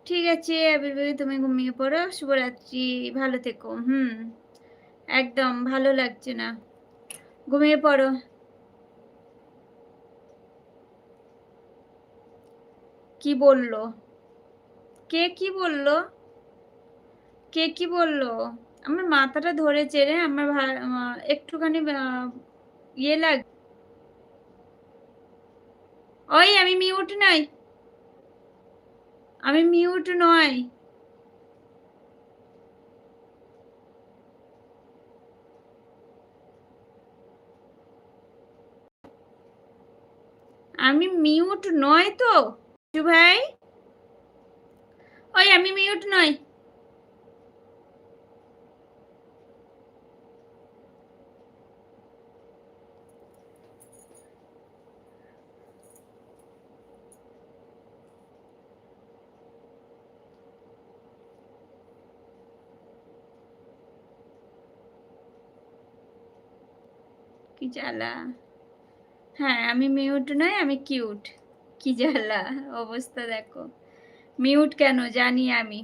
ঠিক আছে, এবারে তুমি ঘুমিয়ে পড়ো। শুভরাত্রি। ভালো থেকো। একদম ভালো লাগছে না। ঘুমিয়ে পড়ো। কি বলল? কে কি বলল? কে কি বলল? আমার মাথাটা ধরেছে রে। আমার একটুখানি ইয়ে লাগ ওই আমি মিউট নই। আমি মিউট নই। আমি মিউট নয় তো? বিশু ভাই? ওই আমি মিউট নই। কি জ্বালা! হ্যাঁ, আমি মিউট নই, আমি কিউট। কি জ্বালা! অবস্থা দেখো। মিউট কেন জানি আমি।